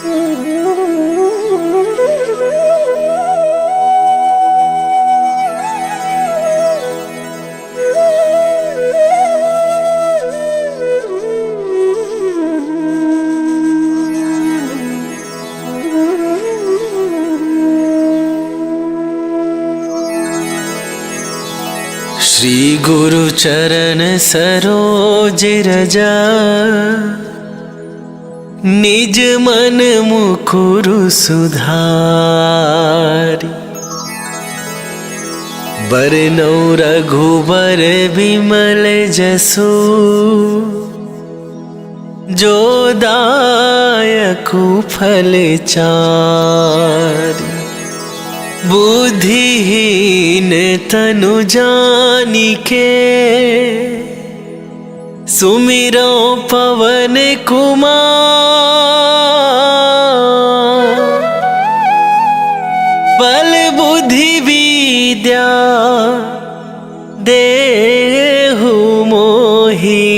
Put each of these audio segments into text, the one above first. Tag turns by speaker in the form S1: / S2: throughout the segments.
S1: श्री गुरु चरण सरोज रजा, निज मन मुकुरु सुधारी। बरनौ रघुबर बिमल जसु, जो दायकु फल चारि। बुद्धिहीन तनु जानिके, सुमिरो पवन कुमार। बल बुद्धि विद्या देहु मोहि,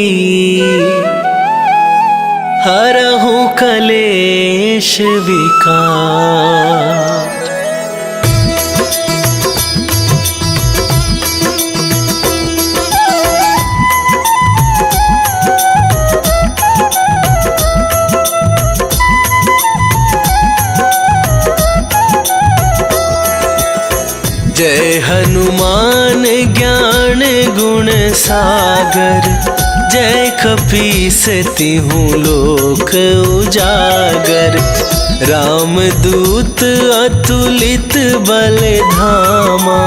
S1: हरहु कलेश विकार। जय हनुमान ज्ञान गुण सागर, जय कपीस तिहु लोक उजागर। रामदूत अतुलित बल धामा,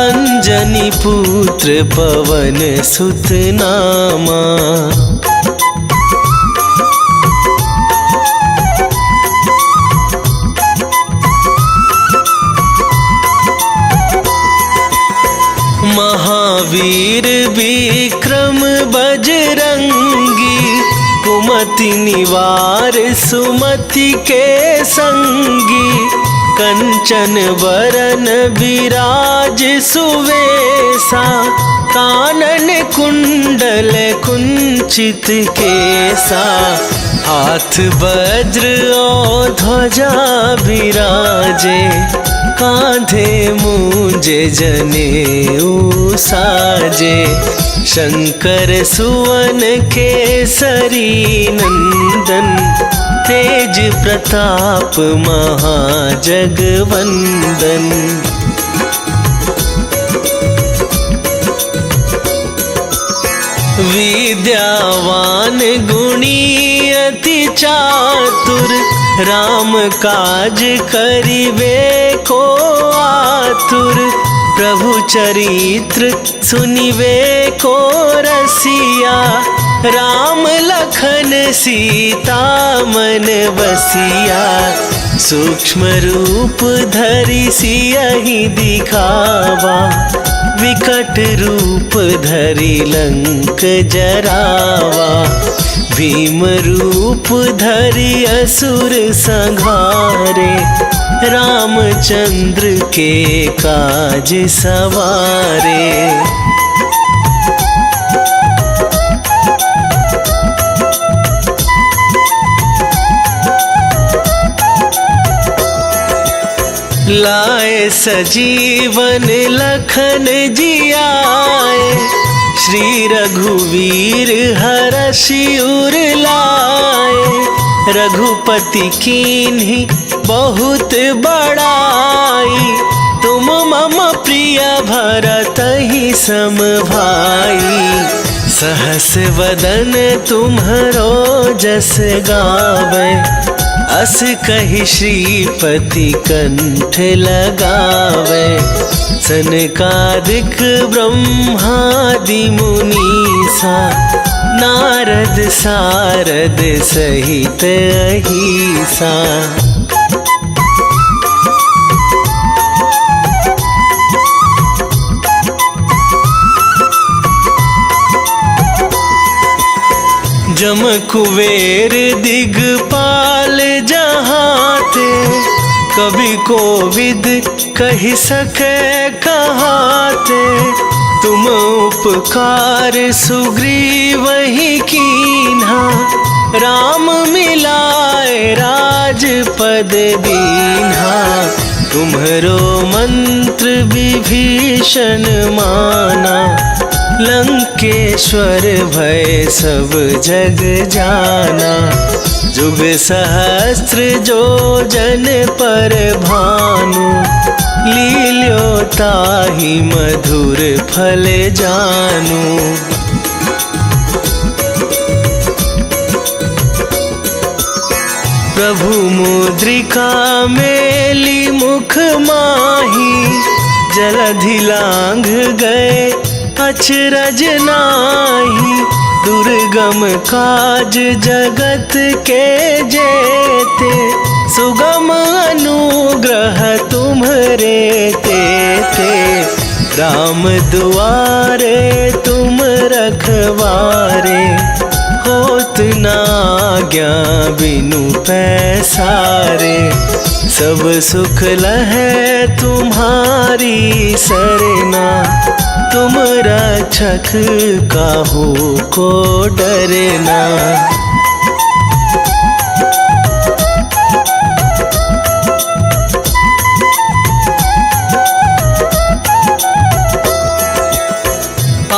S1: अंजनी पुत्र पवन सुत नामा। महावीर विक्रम बजरंगी, कुमति निवार सुमति के संगी। कंचन बरन विराज सुवेसा, कानन कुंडल कुंचित केसा। हाथ वज्र और ध्वजा विराजे, कांधे मूंज जनेऊ साजे। शंकर सुवन केसरी नंदन, तेज प्रताप महाजगवंदन। विद्यावान गुणी अति चातुर, राम काज करिबे को आतुर। प्रभु चरित्र सुनिबे को रसिया, राम लखन सीता मन बसिया। सूक्ष्म रूप धरि सियहि दिखावा, विकट रूप धरि लंक जरावा। भीम रूप धरि असुर संहारे, रामचंद्र के काज सवारे। लाए सजीवन लखन जियाए, श्री रघुवीर हरषि उर लाए। रघुपति कीन्ही बहुत बड़ाई, तुम मम प्रिय भरतहि सम भाई। सहस वदन तुम्हरो जस गावे, अस कहि श्रीपति कंठ लगावे। सनकादिक ब्रह्मादि मुनीसा, नारद सारद सहित अहिसा। जम कुबेर दिगपाल जहाते, कभी कोविद कहि सके कहाते। तुम उपकार सुग्रीव ही कीन्हा, राम मिलाए राज राज पद दीन्हा, तुम्हरो मंत्र विभीषण माना। लंकेश्वर भय सब जग जाना, जुग सहस्त्र जो जन पर भानु। लील्यो ताहि मधुर फल जानु। प्रभु मुद्रिका मेली मुख माही, जलधि लांघ गए अचरज नाही। दुर्गम काज जगत के जेते, सुगम अनुग्रह तुम्हरे तेते। राम दुआरे तुम रखवारे, होत न आज्ञा बिनु पैसारे। सब सुख लहै तुम्हारी सरना, तुम रक्षक काहू को डरना।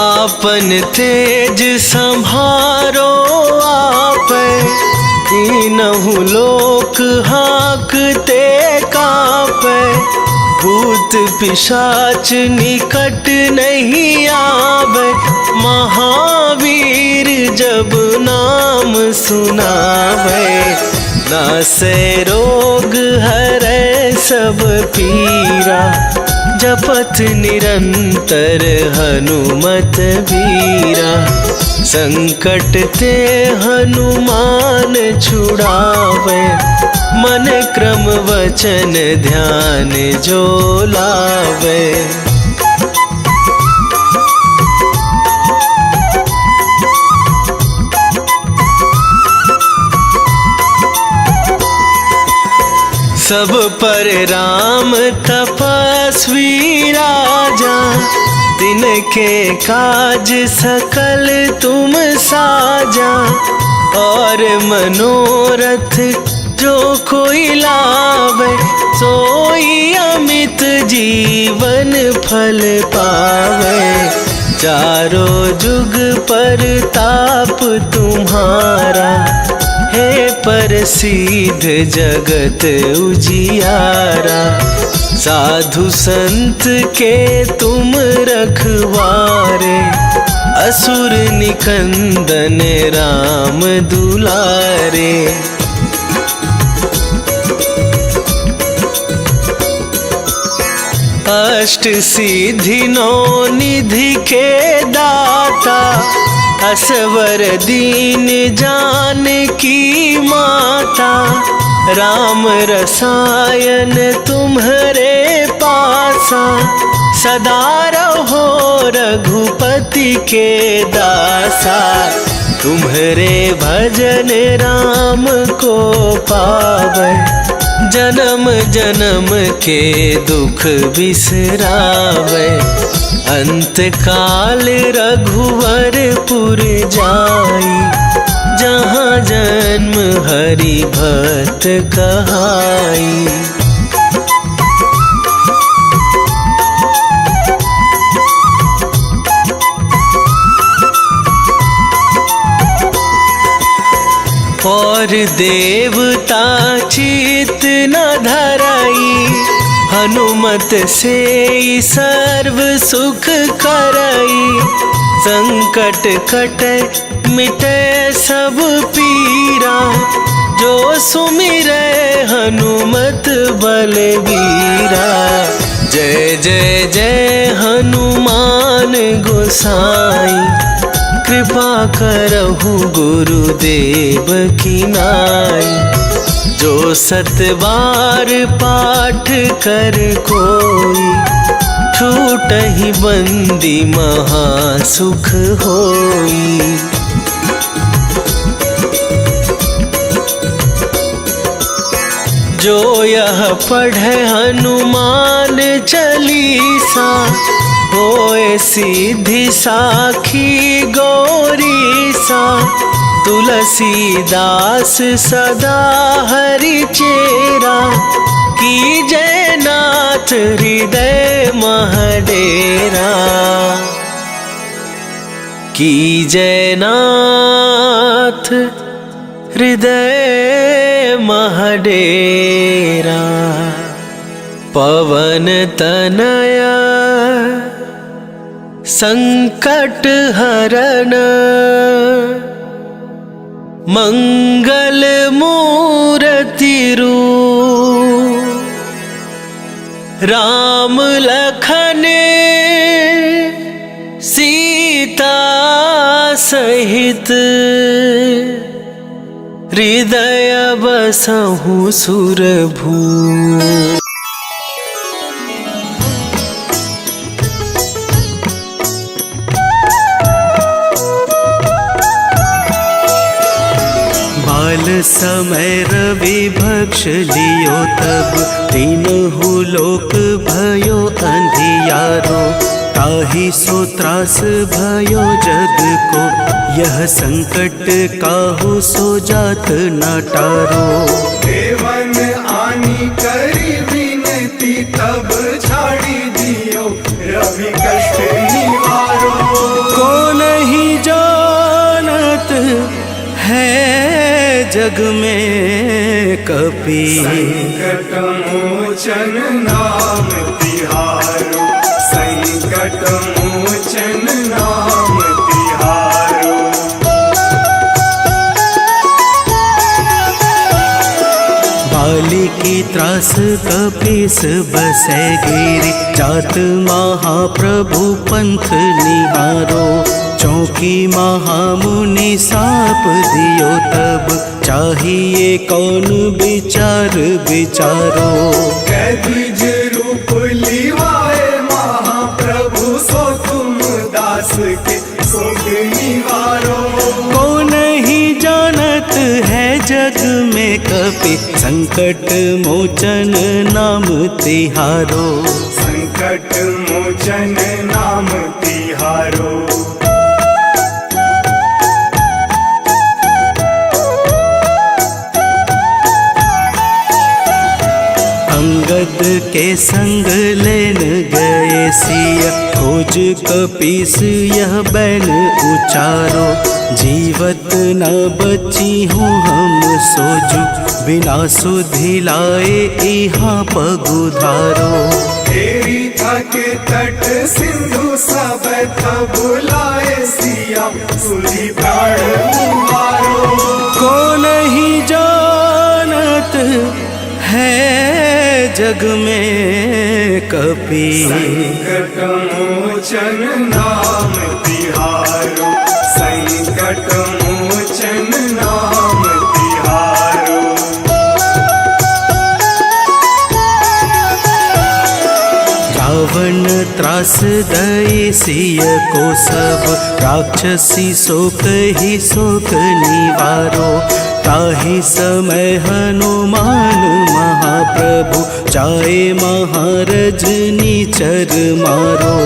S1: आपन तेज संभारो आपै, तीनहु लोक हाँकते कापै। भूत पिशाच निकट नहीं आवे, महावीर जब नाम सुनावे। नासै रोग हरै सब पीरा, जपत निरंतर हनुमत बीरा। संकट ते हनुमान छुड़ावे, मन क्रम वचन ध्यान जो लावे। सब पर राम तपस्वी राजा, तिनके काज सकल तुम साजा। और मनोरथ जो कोई लावे, सोई अमित जीवन फल पावे। चारों जुग पर ताप तुम्हारा, हे प्रसिद्ध जगत उजियारा। साधु संत के तुम रखवारे, असुर निकंदन राम दुलारे। अष्ट सिद्धि नौ निधि के दाता, असवर दीन जानकी माता। राम रसायन तुम्हरे पासा, सदा रहो रघुपति के दासा। तुम्हरे भजन राम को पावै, जन्म जन्म के दुख बिसरावे। अंत काल रघुवरपुर जाई, जहाँ जन्म हरि भक्त कहाई। और देवता चित न धराई, हनुमत से सर्व सुख करई। संकट कटे मिटे सब पीरा, जो सुमिरै हनुमत बलबीरा। जय जय जय हनुमान गोसाई, कृपा करहु गुरुदेव की नाई। जो सत बार पाठ कर कोई, छूटहि बंदी महा सुख होई। जो यह पढ़े हनुमान चालीसा, होए सीधी साखी गौरीसा। तुलसीदास सदा हरि चेरा, कीजय नाथ हृदय महडेरा, कीजय नाथ हृदय महडेरा। पवन तनया संकट हरण, मंगल मूर्ति रूप, राम लखन सीता सहित, हृदय बसहु सुरभू। बाल समय रवि भक्ष लियो तब, तीनहु लोक भयो अंधियारो, ताहि सो त्रास भयो जग को, यह संकट काहू सो जात न टारो।
S2: देवन आनी करी विनती, तब छाड़ी दियो रवि कष्ट निवारो।
S1: को नहीं जानत है जग में कपि,
S2: संकट मोचन नाम तिहारो, संकट मोचन नाम तिहारो।
S1: बाली की त्रास कपीस बसै गिरि, जात महाप्रभु पंथ निहारो, चौकी महामुनि साप दियो तब, चाहिए कौन विचार विचारो।
S2: कैदिज रूप लिवाए महाप्रभु, सो तुम दास के शोक निवारो।
S1: को नहीं जानत है जग में कपि, संकट मोचन नाम तिहारो,
S2: संकट मोचन नाम तिहारो।
S1: अंगद के संग लेन गए सिया, खोज कपीस यह बैन उचारो, जीवत न बची हूँ हम सोजू, बिना सुधि लाए यहाँ पगुधारो।
S2: तेरी थके तट सिंधु सब तब बुलाए सिया, सुधि प्राण मारो।
S1: को नहीं जानत है जग में कपि,
S2: संकट मोचन नाम तिहारो, संकट मोचन नाम तिहारो।
S1: रावण त्रास दई सिय को सब, राक्षसी शोक ही शोक निवारो, ताहि समय हनुमान महाप्रभु, जाए महारजनी चर मारो।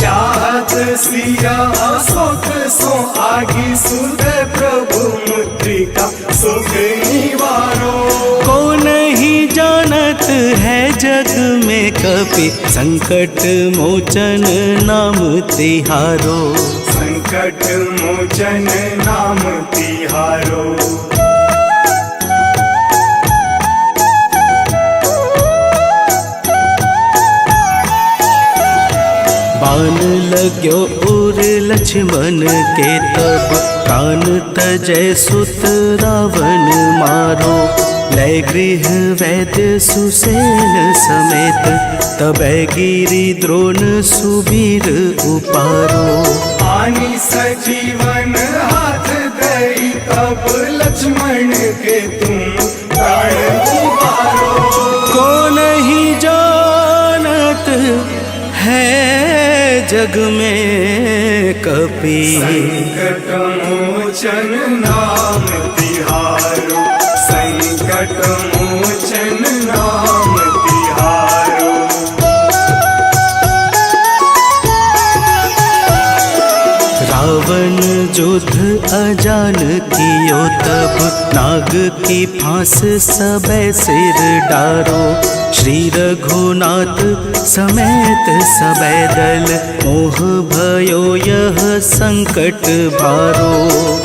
S2: चाहत सिया शोक सो आगी, सुध प्रभु मुद्रिका शोक निवारो।
S1: को नहीं जानत है जग में कपि, संकट मोचन नाम तिहारो,
S2: संकट मोचन नाम तिहारो।
S1: बाण लाग्यो उर लक्ष्मण के तब, प्राण तजय सुत रावण मारो, लय गृह वैद्य सुसेन समेत, तबै गिरि द्रोण सुबीर उपारो।
S2: आनी सजीवन हाथ दई, तब लक्ष्मण के तुम प्राण उबारो।
S1: को नहीं जानत है जग में कपि,
S2: संकट मोचन नाम तिहारो, संकट मोचन नाम तिहारो।
S1: रावण युद्ध अजान कियो तब नाग की फांस सबे सिर डारो। श्री रघुनाथ समेत सबे दल मोह भयो यह संकट भारो।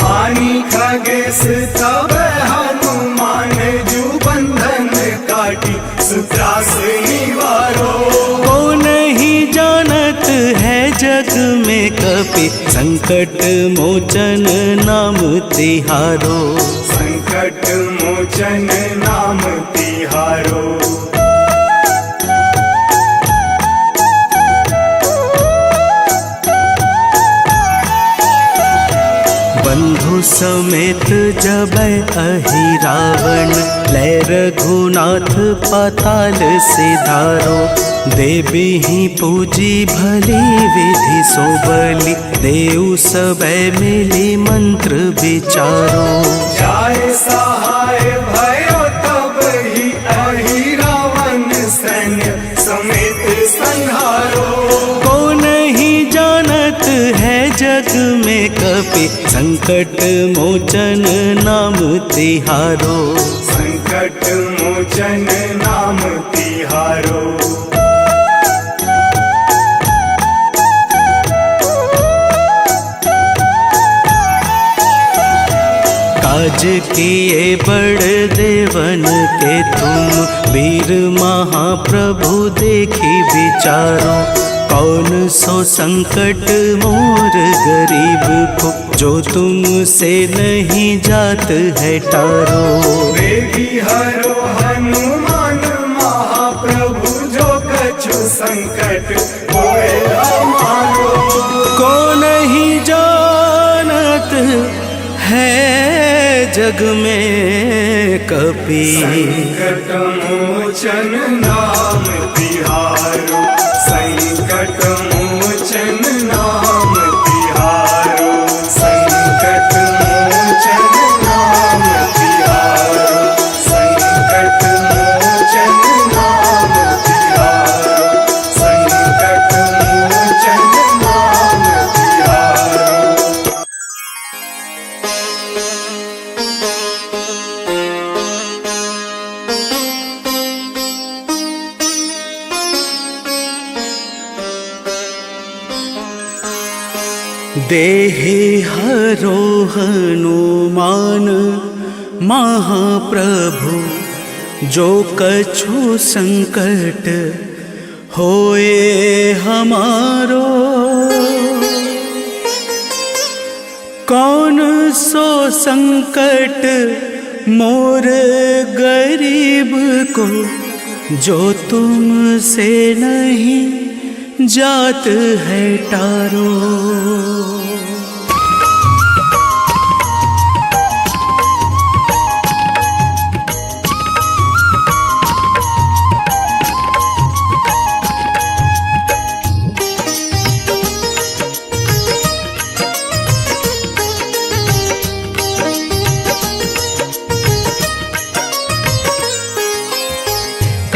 S2: आनी खगेश तब हनुमान जू बंधन काटी सुत्रास निवारो।
S1: को नहीं जानत है जग में कपि संकट मोचन नाम तिहारो।
S2: संकट मोचन नाम तिहारो।
S1: बंधु समेत जबै अहि रावण लै रघुनाथ पाताल सिधारो। देवी ही पूजी भली विधि सो बलि देव सबे मिली मंत्र विचारो।
S2: जाय सहाय भयो तब ही अहि रावण सैन्य समेत संहारो।
S1: को नहीं जानत है जग में कपि संकट मोचन नाम तिहारो।
S2: संकट मोचन नाम तिहारो।
S1: काज किए बड़ देवन के तुम वीर महाप्रभु देखी विचारो। कौन सो संकट मोर गरीब को जो तुमसे नहीं जात है टारो।
S2: देवी हरो हनुमान महाप्रभु जो कछु संकट होए हमारो।
S1: को नहीं जानत है जग में कपि
S2: संकट मोचन नाम तिहारो। संकट मोचन नाम तिहारो। संकट मोचन नाम तिहारो। संकट मोचन नाम तिहारो। संकट मोचन नाम तिहारो।
S1: देहि हरो हनुमान महाप्रभु जो कछु संकट होए हमारो। कौन सो संकट मोर गरीब को जो तुमसे नहीं जात है टारो।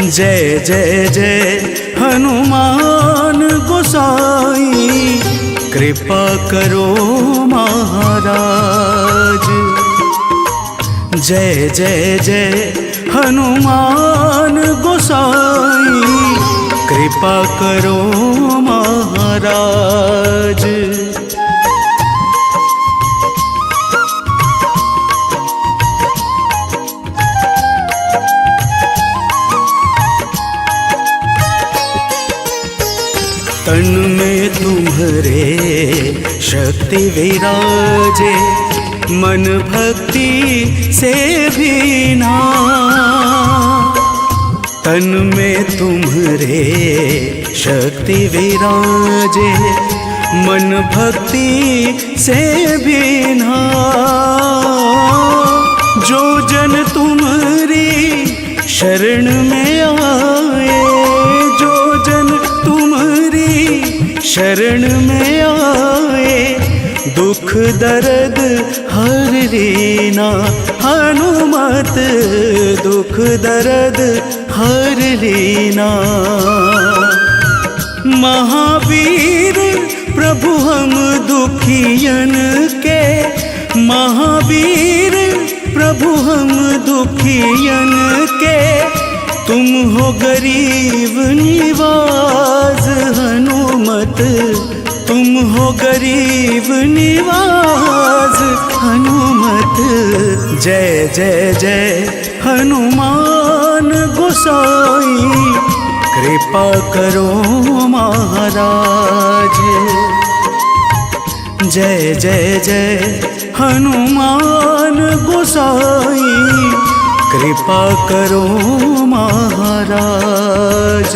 S1: जय जय जय हनुमान गोसाई कृपा करो महाराज। जय जय जय हनुमान गोसाई कृपा करो महाराज। तन में तुम्हारे शक्ति विराजे मन भक्ति से भी ना। तन में तुम्हारे शक्ति विराजे मन भक्ति से भी ना। जो जन तुम्हारी शरण में आए, जो जन तुम्हारी शरण में आए, दुख दर्द हर लेना हनुमत, दुख दर्द हर लेना। महावीर प्रभु हम दुखियन के महावीर प्रभु हम दुखियन के, तुम हो गरीब निवाज हनुमत, तुम हो गरीब निवाज हनुमत। जय जय जय हनुमान गोसाई, कृपा करो महाराज। जय जय जय हनुमान गोसाई, कृपा करो महाराज।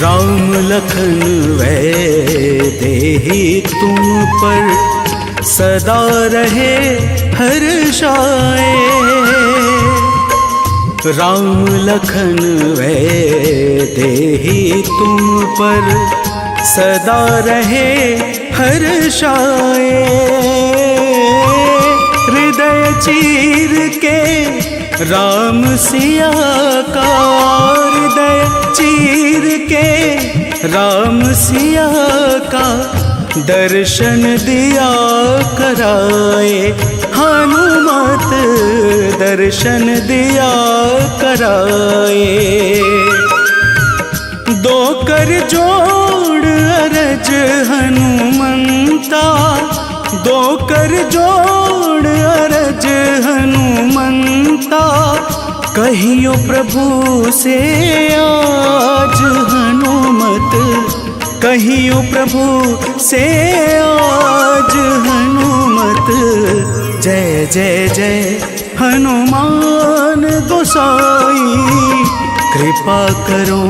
S1: राम लखन वैदेही तुम पर सदा रहे हर्षाए। राम लखन वैदेही तुम पर सदा रहे हर्षाए। हृदय चीर के राम सिया का, हृदय चीर के राम सिया का दर्शन दिया कराए। हनुमत दर्शन दिया कराए। दो कर जोड़ अरज हनुमंता, दो कर जोड़ अरज हनुमंता। कहियो प्रभु से आज हनुमत, कहियो प्रभु से आज हनुमत। जय जय जय हनुमान गोसाई, कृपा करो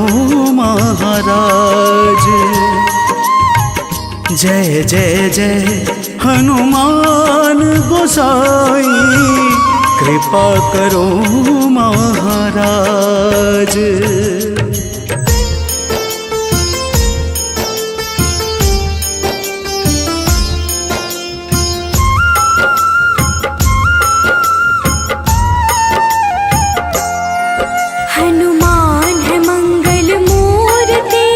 S1: महाराज। जय जय जय हनुमान गोसाई, कृपा करो महाराज।
S3: हनुमान है मंगल मूर्ति,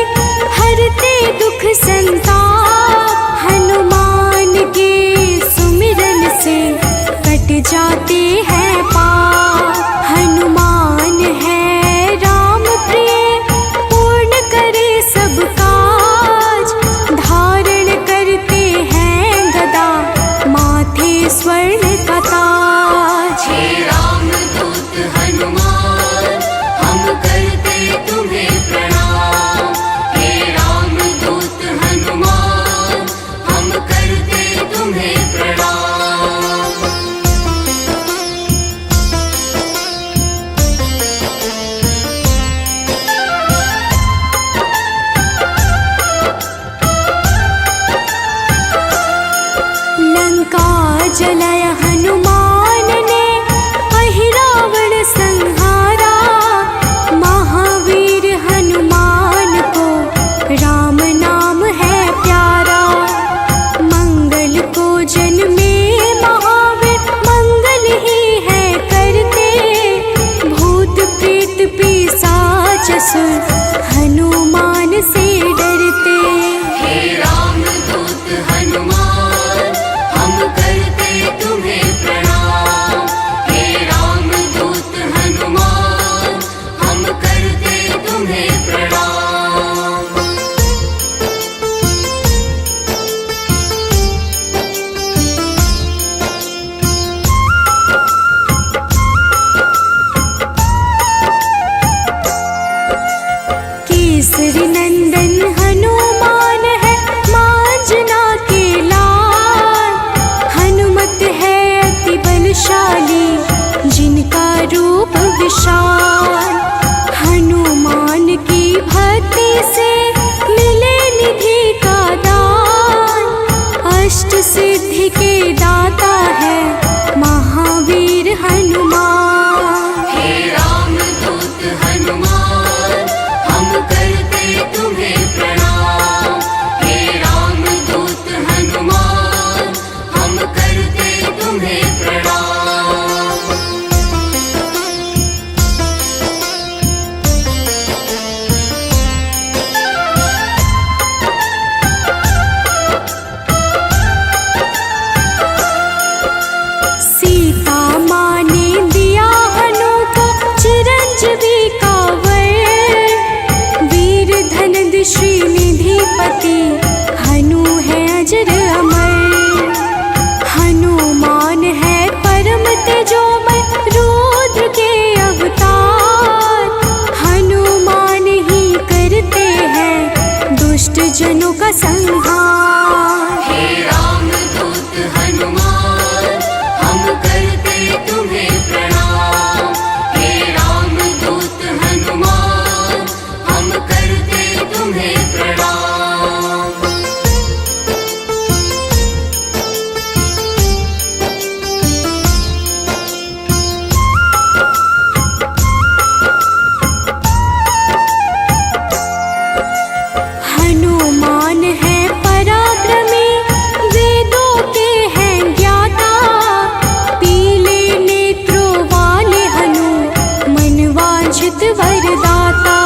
S3: हरते दुख संताप। हनुमान के सुमिरन से कट जाते हैं पाप। हनुमान है राम प्रिय, पूर्ण करे सब काज। धारण करते हैं गदा, माथे स्वर्ण का ताज।
S4: हे राम दूत हनुमान, हम करते तुम्हें प्रणाम। हे राम दूत हनुमान, हम करते तुम्हें प्रणाम।
S3: लंका जलाया हनुमान ने, अहिरावण संहारा। महावीर हनुमान को राम नाम है प्यारा। मंगल को जन्मे महावीर, मंगल ही है करते। भूत प्रेत पिशाच असुर, हनुमान से डरते।
S4: हे राम दूत हनुमान, हम करते
S3: समान।
S4: हे रामदूत हनुमान हम करते तुम्हें प्रणाम। हे रामदूत हनुमान हम करते तुम्हें प्रणाम।
S3: हनुमान है पराक्रमी, वेदों के हैं ज्ञाता। पीले नेत्रों वाले हनु, मनवांछित वरदाता।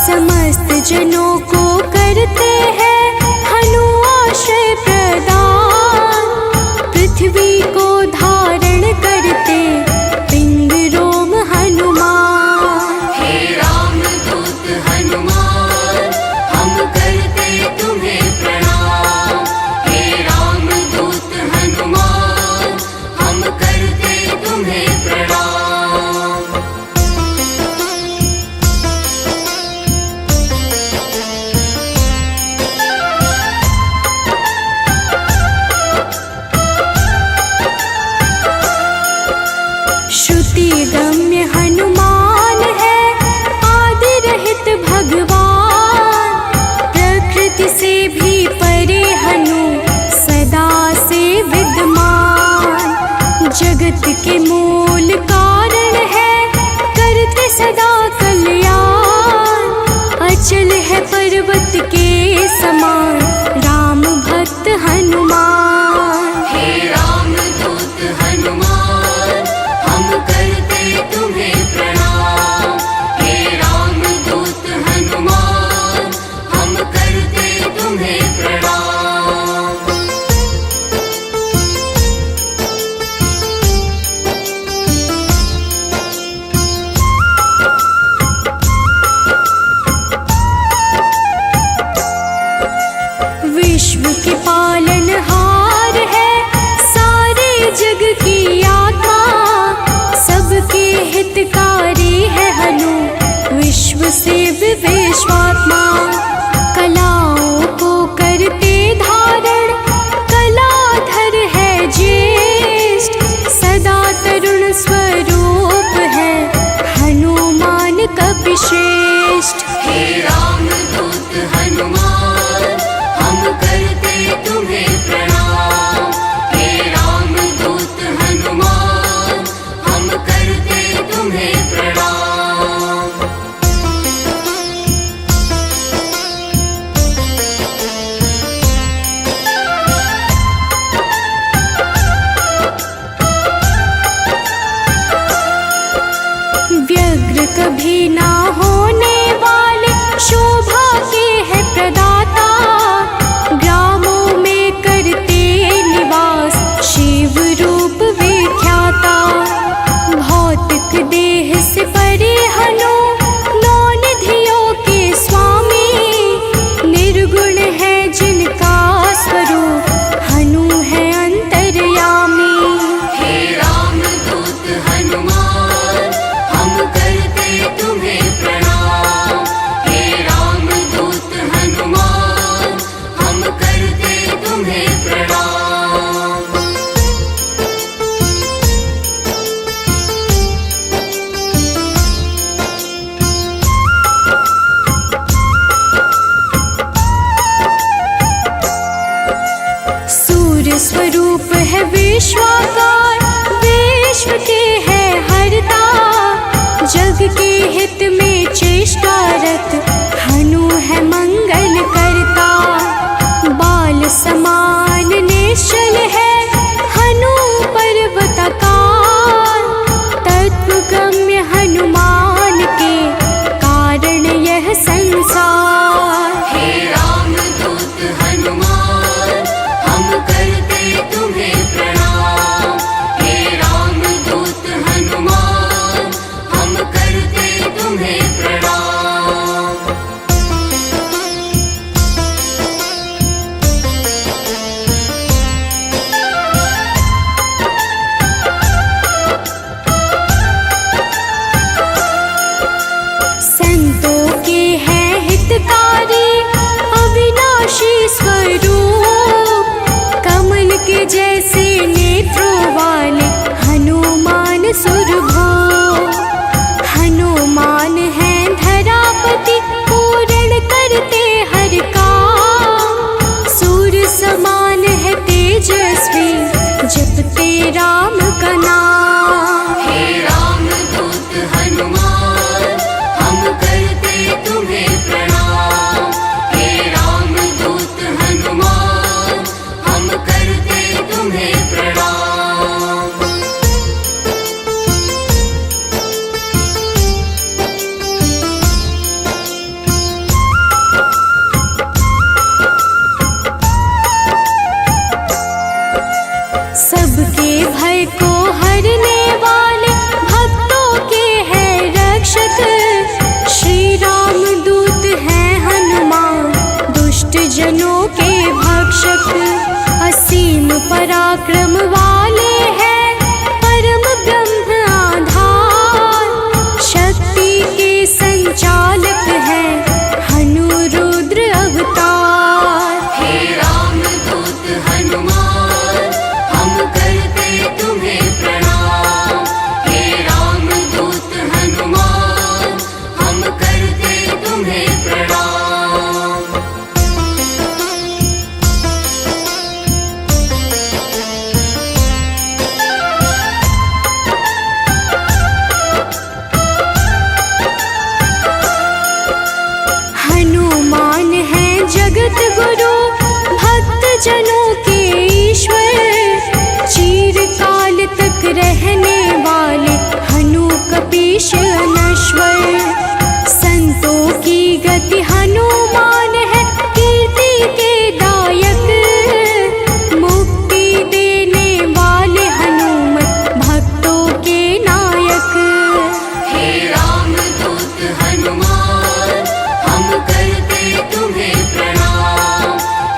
S3: समस्त जनों को करते हैं हनु आश्रय प्रदान। पृथ्वी को धारण करते पिंड रोम हनुमान।
S4: हे रामदूत हनुमान हम करते तुम्हें प्रणाम। हे रामदूत हनुमान हम करते तुम्हें प्रणाम।
S3: श्रुति गम्य हनुमान है, आदि रहित भगवान। प्रकृति से भी परे हनु, सदा से विद्यमान। जगत के मूल कारण है, करते सदा कल्याण। अचल है पर्वत के समान, राम भक्त हनुमान।
S4: हे रामदूत हनुमान हम करते तुम्हें प्रणाम। हे रामदूत हनुमान हम करते तुम्हें प्रणाम।
S3: विश्व के पालनहार है, सारे जग की आत्मा। सबके हितकारी है हनु, विश्व से विश्वात्मा। कलाओं को करते धारण, कलाधर है ज्येष्ठ। सदा तरुण स्वरूप है, हनुमान कपिश्रेष्ठ।
S4: हे रामदूत हनुमान हम करते तुम्हें प्रणाम। हे रामदूत हनुमान हम करते तुम्हें प्रणाम।
S3: व्यग्र कभी ना होने वाले, शोभा के है प्रदाता। ग्रामों में करते निवास, शिव रूप विख्याता। भौतिक देह से परे हनु, नौ निधियों के स्वामी। निर्गुण है जिनका स्वरूप, हनु है अंतर्यामी।
S4: हे रामदूत हनुमान हम करते तुम्हें प्रणाम। हे रामदूत हनुमान हम करते तुम्हें प्रणाम।
S3: सूर्य स्वरूप है विश्वाकार, विश्व के है हरता। जग के हित में चेष्टारत, हनु है मंगल करता। बाल समान निश्चल है, हनु पर्वताकार। तत्वगम्य हनुमान के, कारण यह संसार।
S4: हे रामदूत हनुमान हम करते तुम्हें प्रणाम। हे रामदूत हनुमान हम करते तुम्हें प्रणाम।
S3: राम का नाम।
S4: हे राम दूत हनुमान हम करते तुम्हें प्रणाम। हे राम दूत हनुमान हम करते तुम्हें प्रणाम।
S3: सबके भय को हरने वाले भक्तों के हैं रक्षक। श्री राम दूत हैं हनुमान दुष्ट जनों के भक्षक। असीम पराक्रम वाले हैं परम ब्रह्म आधार। शक्ति के संचालक हैं हनु रुद्र अवतार।
S4: हे राम दूत हनुमान हम करते तुम्हें प्रणाम। हे राम दूत हनुमान हम करते तुम्हें प्रणाम।
S3: हनुमान है जगत गुरु भक्त जनों के ईश्वर। चिरकाल तक रहने वाले हनु कपीश अनश्वर। संतों की गति हनुमान है कीर्ति के दायक। मुक्ति देने वाले हनुमत भक्तों के नायक।
S4: हे राम दूत हनुमान हम करते तुम्हें प्रणाम।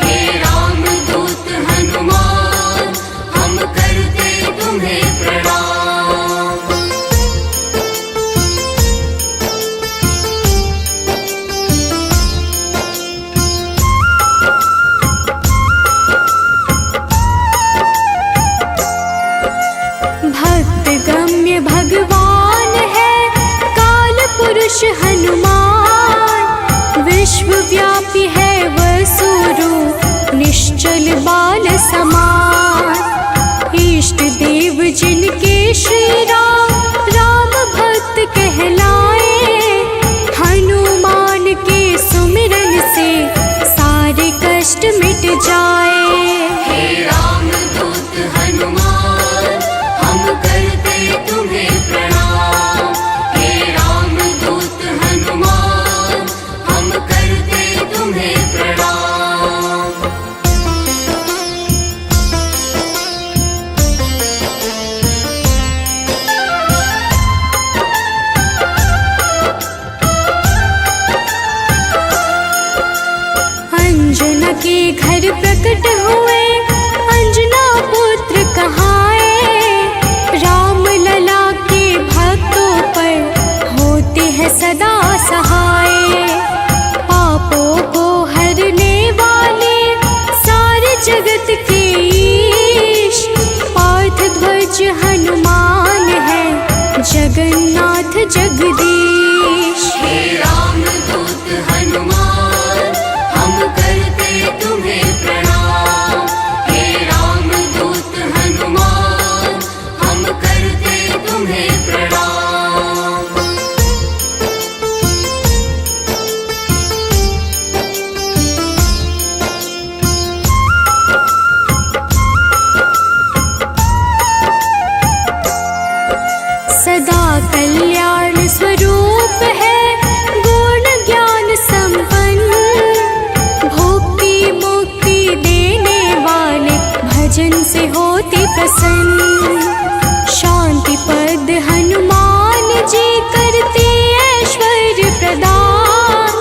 S4: हे राम दूत हनुमान हम करते तुम्हें प्रणाम।
S3: भक्त गम्य भगवान है काल पुरुष हनुमान। विश्वव्यापी है वसुरूप निश्चल बाल समान। इष्ट देव जिनके श्री राम राम भक्त कहलाए। हनुमान के सुमिरन से सारे कष्ट मिट जाए।
S4: हे राम दूत हनुमान हम करते तुम्हें प्रणाम। हे राम दूत हनुमान हम करते तुम्हें प्रणाम।
S3: अंजना के घर प्रकट हुए अंजना पुत्र कहाए। राम लला के भक्तों पर होते हैं सदा सहाय। पापों को हरने वाले सारे जगत के ईश। पार्थ ध्वज हनुमान है जगन्नाथ जगदीश।
S4: हे राम दूत हनुमान हम करते तुम्हें प्रणाम। हे राम दूत हनुमान हम करते तुम्हें प्रणाम।
S3: सदा कल्याण स्वरूप है गुण ज्ञान संपन्न। भुक्ति मुक्ति देने वाले भजन से होते प्रसन्न। शांति पद हनुमान जी करते ऐश्वर्य प्रदान।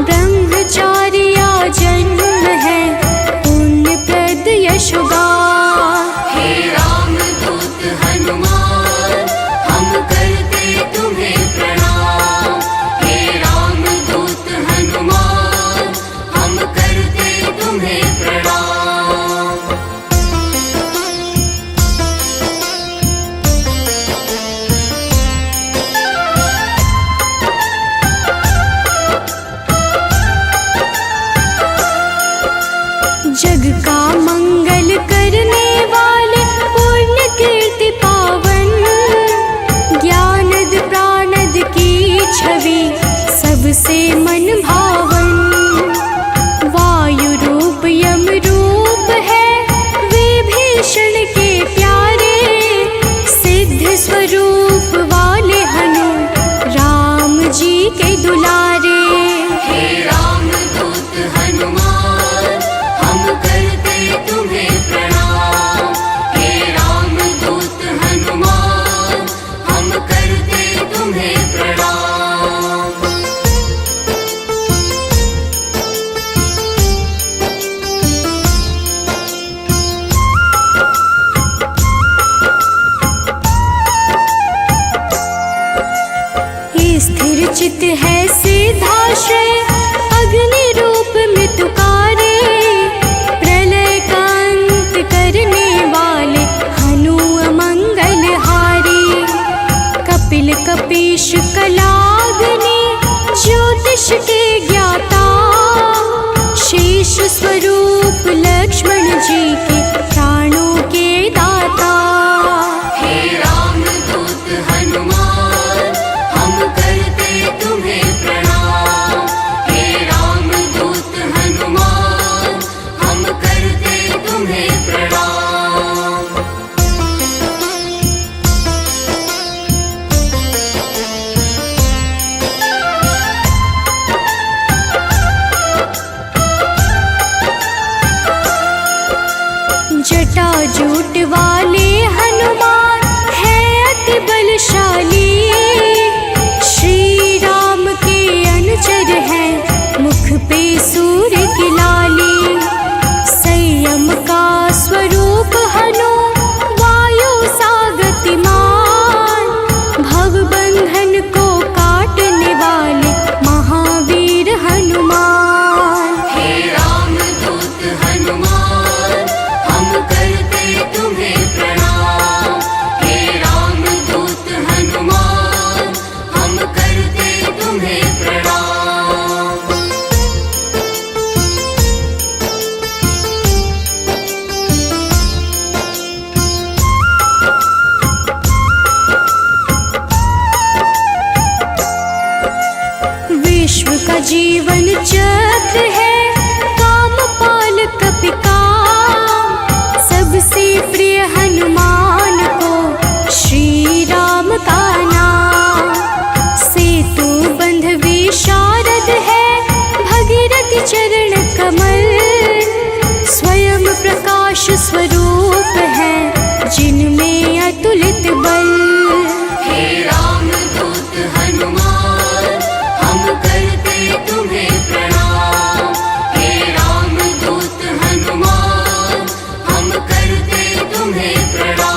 S3: ब्रह्मचार्य जन्म है पुण्य प्रद यशोगान।
S4: हे राम दूत हनुमान हम करते तुम्हें प्रणाम। हे राम दूत हनुमान हम करते तुम्हें प्रणाम। जग का मंगल करने वाले पुण्य के
S3: सबसे मन भावन। वायु रूप यम रूप है विभीषण के प्यारे, सिद्ध स्वरूप वाले हनु राम जी के दुलारे।
S4: हे राम दूत हनुमान हम करते तुम्हें प्रणाम। हे राम दूत हनुमान हम करते तुम्हें प्रणाम।
S3: स्थिर चित है सिद्धाश्रय, अग्नि रूप में तुकारे, प्रलय का अंत करने वाले हनु अमंगल हारी। कपिल कपीश कलाग्नि ज्योतिष के ज्ञाता, शेष स्वरूप लक्ष्मण जी के प्राणों के दाता।
S4: हे राम दूत हनुमान हम करते तुम्हें प्रणाम। हे राम दूत हनुमान हम करते तुम्हें प्रणाम।
S3: जटाजूट वाले हनुमान है अति बलशाली, श्री राम के अनुचर हैं मुख पे सूर्य की लाली। संयम का स्वरूप हनु वायु सा गतिमान, भवबंधन को काटने वाले महावीर हनुमान।
S4: हे राम दूत हनुमान हम करते तुम्हें प्रणाम। हे राम दूत हनुमान हम करते तुम्हें प्रणाम।
S3: विश्व का जीवन चक्र है कामपाल कपिकाम, सबसे प्रिय हनुमान को श्री राम का नाम। सेतु बंध विशारद है भगीरथ चरण कमल, स्वयं प्रकाश स्वरूप है जिनमें अतुलित बल।
S4: हे राम दूत हनुमान हम करते तुम्हें प्रणाम। हे राम दूत हनुमान हम करते तुम्हें प्रणाम।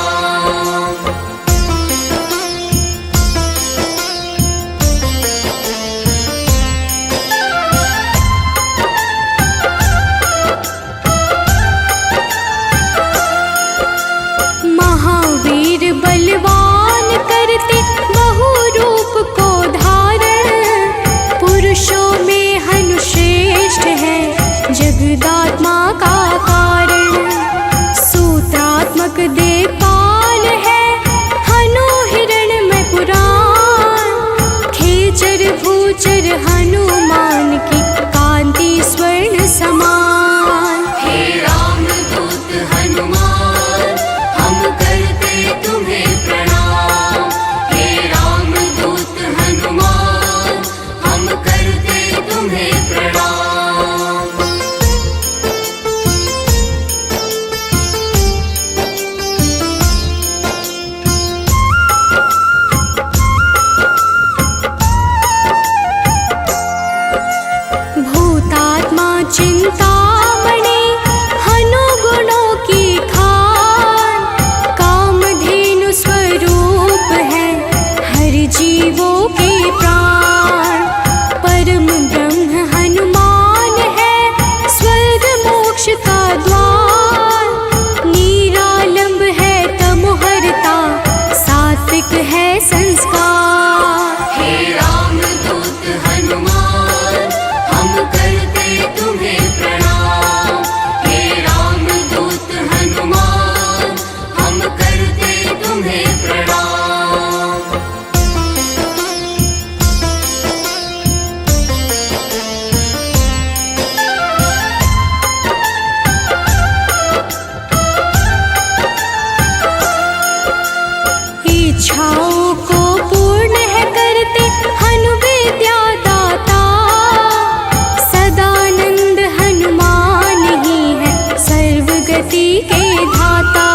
S3: सदगति के धाता।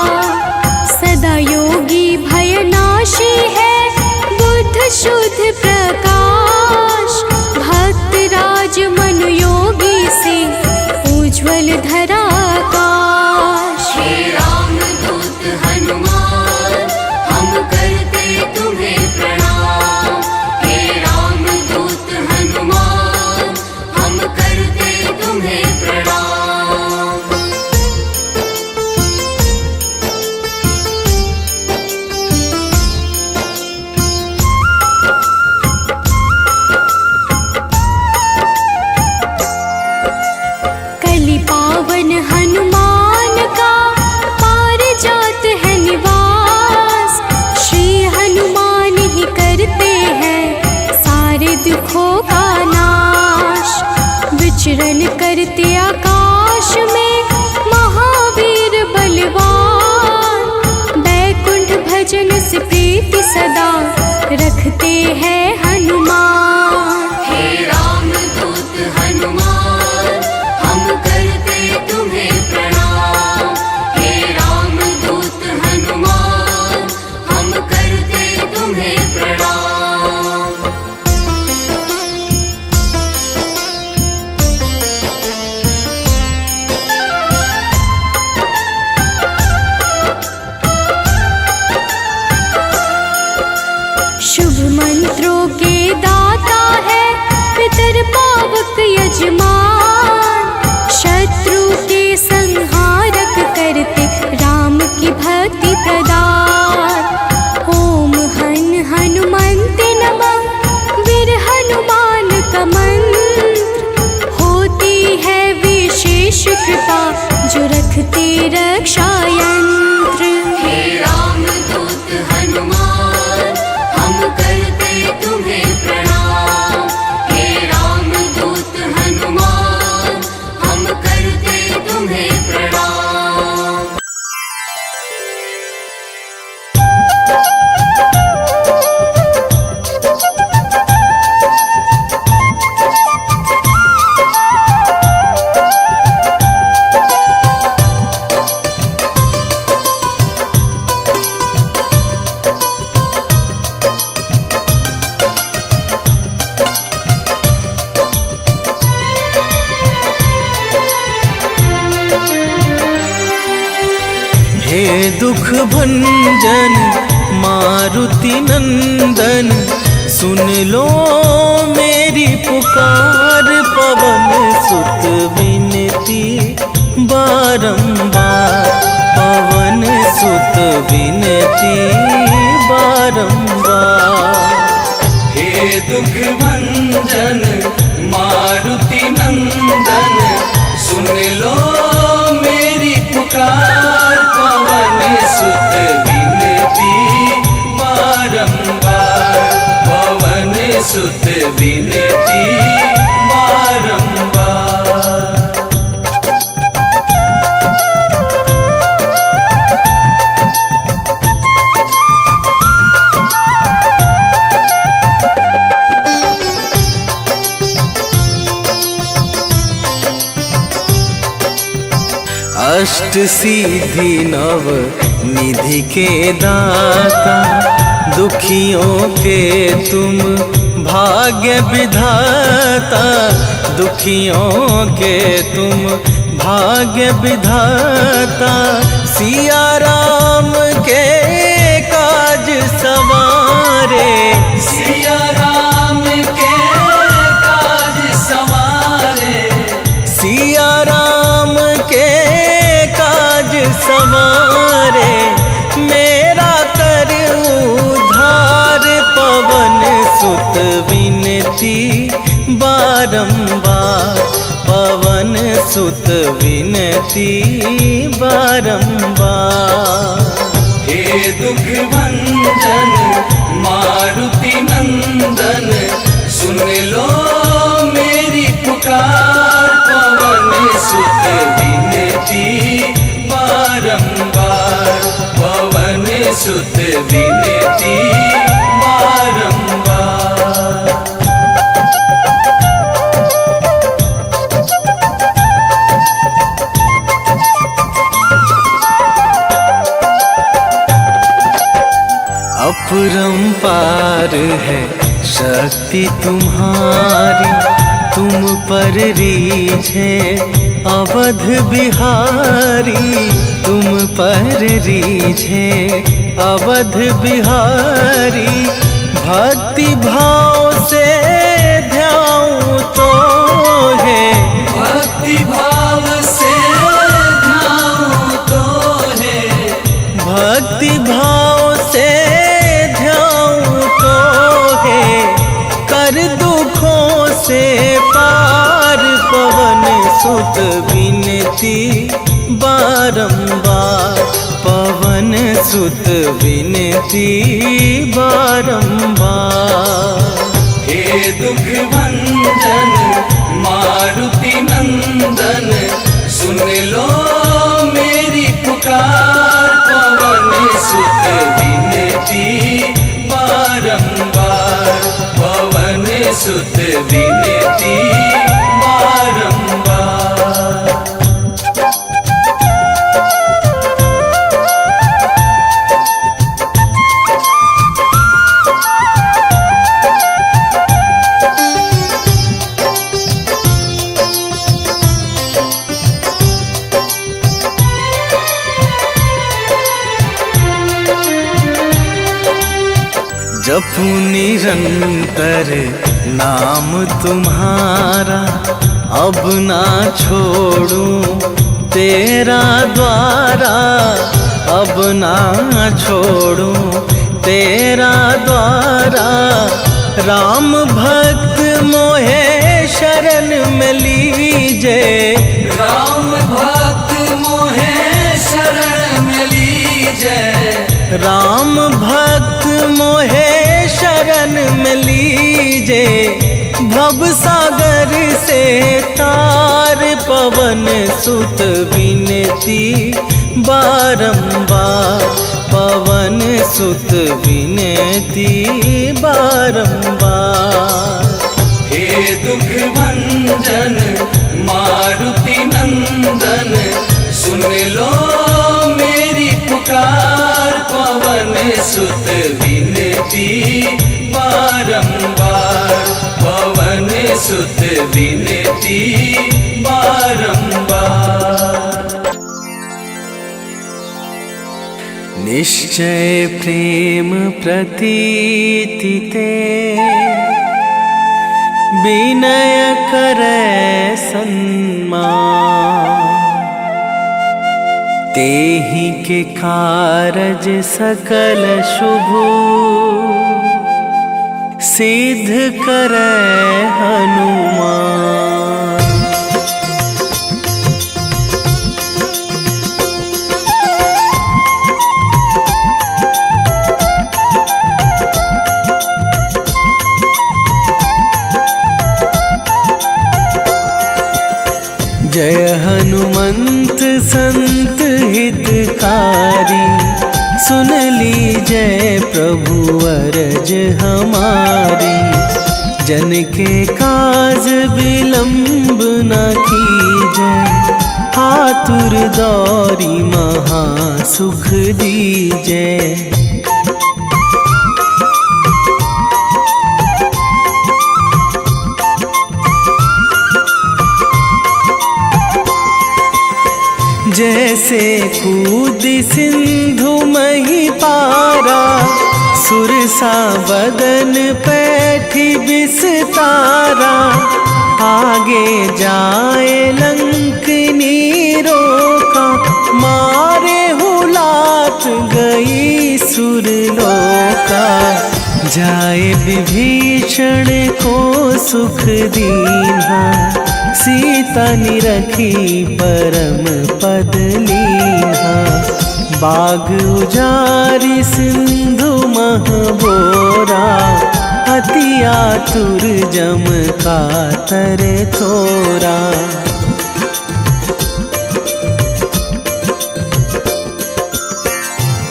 S3: सदा योगी भयनाशी है बुद्ध शुद्ध प्रकाश। भक्त राज मन योगी से उज्ज्वल धरा आकाश।
S4: हे राम दूत हनुमान हम करते तुम्हें प्रणाम। हे राम दूत हनुमान हम करते तुम्हें प्रणाम।
S3: कलि पावन हनुमान का पारिजात है निवास। श्री हनुमान ही करते हैं सारे दुखों का नाश। विचरण करते आकाश में महावीर बलवान। बैकुंठ भजन से प्रीति सदा रखते हैं हनुमान।
S4: हे राम दूत हनुमान हम करते तुम्हें प्रणाम। हे राम दूत हनुमान हम करते तुम्हें प्रणाम।
S3: शुभ मंत्रों के दाता है पितर पावक यजमान। शत्रु के संहारक करते राम की भक्ति प्रदान। ओम हन हनुमन्ते नमः वीर हनुमान का मंत्र। होती है विशेष कृपा जो रखते रक्षा यंत्र।
S4: हे राम दूत हनुमान हम करते तुम्हें प्रणाम। हे राम दूत हनुमान हम करते तुम्हें प्रणाम।
S1: हे दुख भंजन मारुति नंदन, सुन लो मेरी पुकार। पवन सुत विनती बारंबार, पवन सुत विनती बारंबार।
S2: हे दुख भंजन मारुति नंदन, सुन लो मेरी पुकार। पवन सुत विनती बारंबार, पवन सुत विनती बारंबार।
S1: अष्ट सिद्धि नव निधि के दाता, दुखियों के तुम भाग्य विधाता। दुखियों के तुम भाग्य विधाता, सिया राम के काज सवारे।
S2: सिया राम के काज सवारे,
S1: सिया राम के काज सवारे। मेरा कर उद्धार, पवन सुत विनती बारंबार, पवन सुत विनती बारंबार।
S2: हे दुख भंजन मारुति नंदन, सुन लो मेरी पुकार। पवन सुत विनती बारंबार, पवन सुत विनती बारंबार।
S1: अपरंपार है शक्ति तुम्हारी, तुम पर रीझे अवध बिहारी, तुम पर रीझे अवध बिहारी। भक्ति भाव से ध्याऊं तो है,
S2: भक्ति भाव से ध्याऊं तो है,
S1: भक्ति भाव से ध्याऊं तो है। कर दुखों से पार पवन सुत विनती बारंबार, पवन सुत विनती बारंबार।
S2: हे दुख भंजन मारुति नंदन, सुन लो मेरी पुकार, पवन सुत विनती बारंबार, पवन सुत विनती बारंबार।
S1: जपू निरंतर नाम तुम्हारा, अब ना छोड़ूं तेरा द्वारा, अब ना छोड़ूं तेरा द्वारा। राम भक्त मोहे शरण में लीजे,
S2: राम भक्त मोहे शरण में लीजे,
S1: राम भक्त मोहे शरण में लीजे। भव सागर से तार पवन सुत विनती बारंबार, पवन सुत विनती बारंबार।
S2: हे दुख भंजन मारुति नंदन, सुन लो मेरी पुकार, पवन सुत विनती बारंबार, पवन सुत विनती बारंबार।
S1: निश्चय प्रेम प्रतीति ते, विनय करे सन्मान। तेहि के कारज सकल शुभ, सिद्ध करे हनुमान। जय हनुमंत संत हितकारी, सुन लीजय प्रभु अरज हमारी। जन के काज विलंब न कीजय, आतुर दौरी महा सुख दीजय। जैसे कूद सिंधु मही पारा, सुरसा बदन पैठी बिस्तारा। आगे जाए लंकनी रोका, मारे हुलात गई सुरलोका। जाए विभीषण को सुख दीन्हा, सीता निरखी परम पद लीन्हा। बाग उजारि सिंधु मह बोरा, अति आतुर जम कातर थोरा।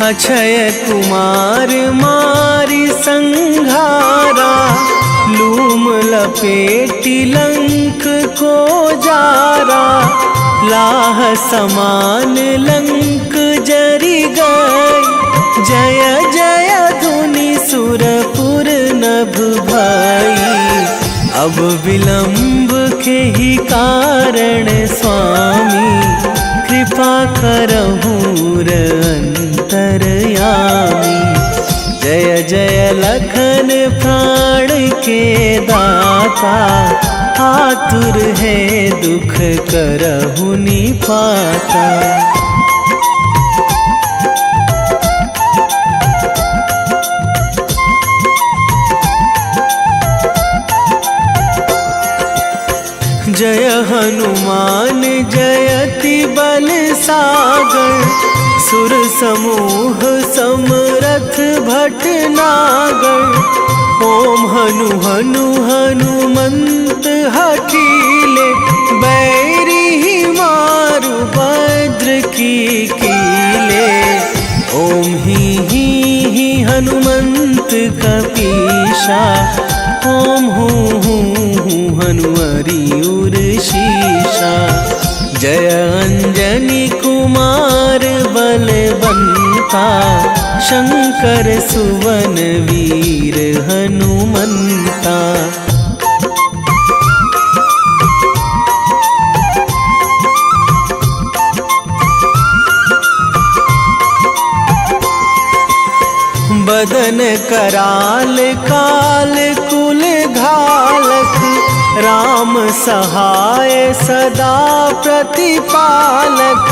S1: अक्षय कुमार मारि संघारा, लूम लपेटी लंक को जारा। लाह समान लंक जरि गई, जय जय धुनि सुरपुर नभ भई। अब विलंब के ही कारण स्वामी कृपा करहूँ अंतरयामी। जय जय लखन प्राण के दाता, आतुर है दुख करहु निपाता। जय हनुमान जयति बल सागर, सुर समूह समरथ भटनागर। ओम हनु हनु हनुमंत हठीले, बैरी मारु भद्र की कीले। ओम ही हनुमंत कपीशा, ओम हूँ हनुमरि उर शीशा। जय अंजनी कुमार बलवंता, शंकर सुवन वीर हनुमंता। बदन कराल काल कुल घालक, राम सहाय सदा प्रतिपालक।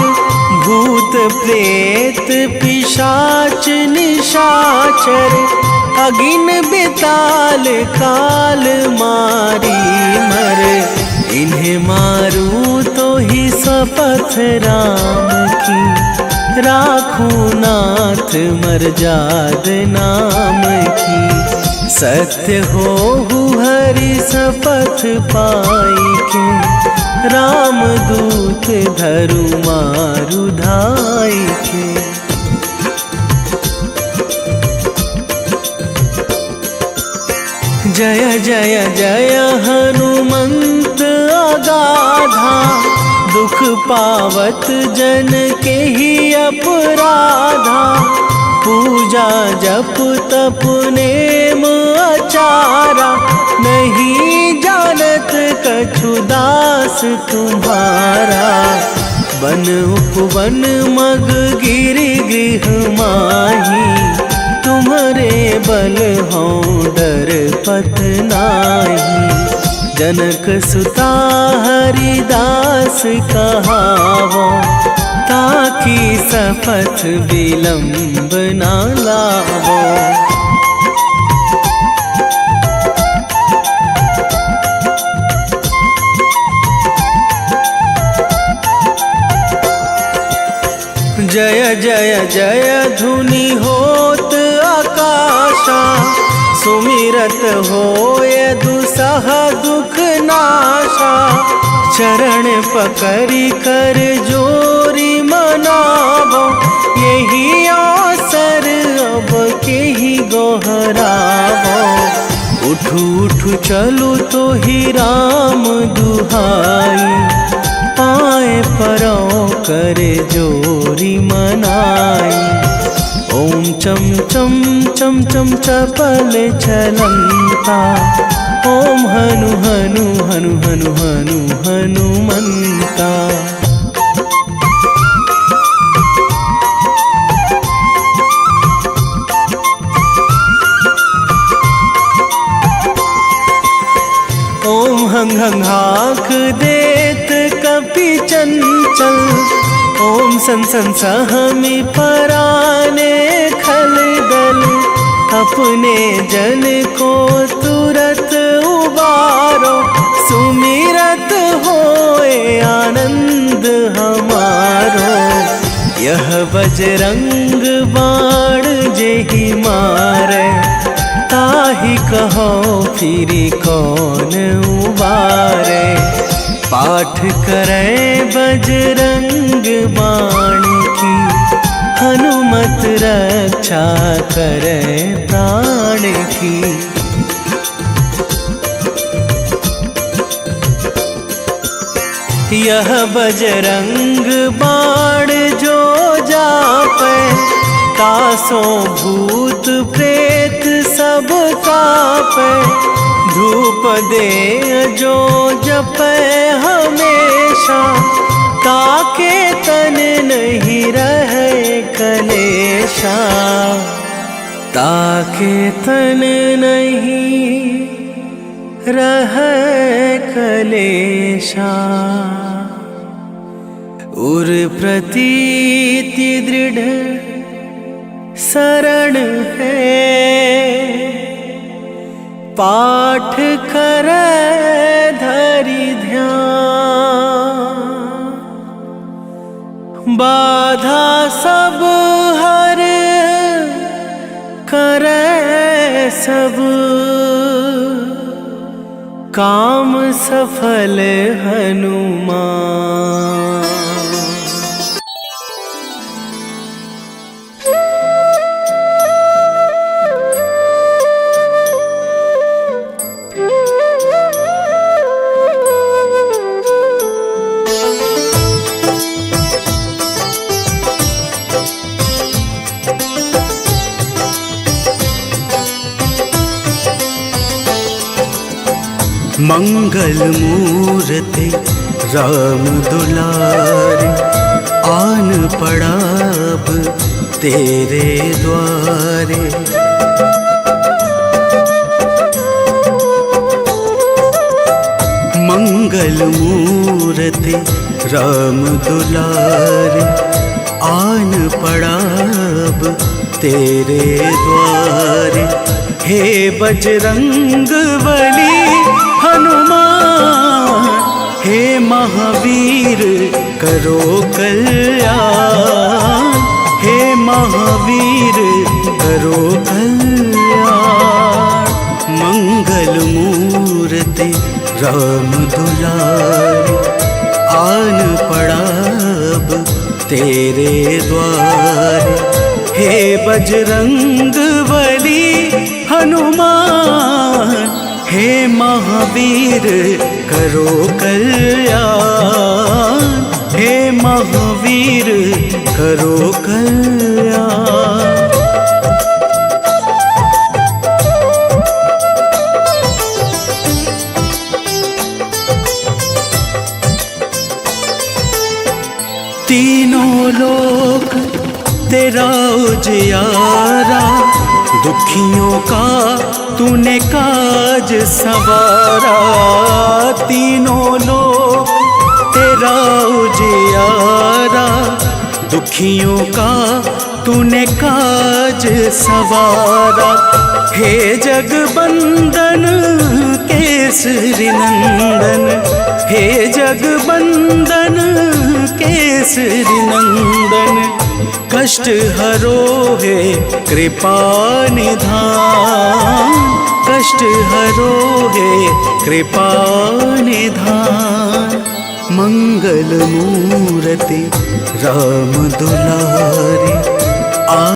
S1: भूत प्रेत पिशाच निशाचर, अगिन बिताल काल मारी मर। इन्हें मारू तो ही शपथ राम की, राखूं नाथ मर्याद नाम की। सत्य हो हरि शपथ पाई के, राम दूत धरु मारु धाई के। जय जय जय हनुमंत अगाधा, दुख पावत जन के ही अपराधा। पूजा जप तप नेम आचारा, नहीं जानत कछु दास तुम्हारा। बन उपवन मग गिर गृह माही, तुम्हारे बल हों डर पत नाही। जनक सुता हरिदास कहावो, ताकि शपथ विलंब ना लावो। जय जय जय धुनि होत आकाशा, सुमिरत होय दुसह दुख नाशा। चरण पकड़ी कर जोरी मनावो, यही अवसर अब के ही गोहरावो। उठू उठू चलू तो ही राम दुहाई, पाए परो करे जोरी मनाई। ओम चम चम चम चम चपल चलंता, ओम हनु हनु हनु हनु हनु हनुमंता। ओम हंग हंग हाक देत कपि चंचल, ओम सन सन सहमी पराने खल दल। अपने जन को तुरत उबारो, सुमिरत होए आनंद हमारो। यह बजरंग बाण जेहि मारे, ताहि कहो फिरी कौन उबारे। पाठ करें बजरंग बाण की, हनुमत रक्षा करें प्राण की। यह बजरंग बाण जो जापै, तासों भूत प्रेत सब सब कापे, धूप दे जो जपे हमेशा, ताके तन नहीं रहे कलेशा, ताके तन नहीं रहे कलेशा। उर प्रतीति दृढ़ शरण है, पाठ करे धरि ध्यान, बाधा सब हर करे सब, काम सफल हनुमान। मंगल मूर्ति राम दुलारे, आन पड़ा अब तेरे द्वारे। मंगल मूर्ति राम दुलारे, आन पड़ा अब तेरे द्वारे। हे बजरंग बली हनुमान, हे महावीर करो कल्याण, हे महावीर करो कल्याण। मंगल मूर्ति राम दुलारे, आन पड़ा अब तेरे द्वारे। हे बजरंग बली हनुमान, हे महावीर करो कल्याण, हे महावीर करो कल्याण। तीनों लोक तेरा उजियारा, दुखियों का तूने काज संवारा। तीनों लोक तेरा उजियारा, दुखियों का तूने काज संवारा। हे जगबंदन केसरी नंदन, हे जगबंदन केसरी नंदन। कष्ट हरो है कृपा निधान, कष्ट हरो है कृपा निधान। मंगल मूर्ति राम दुलारे,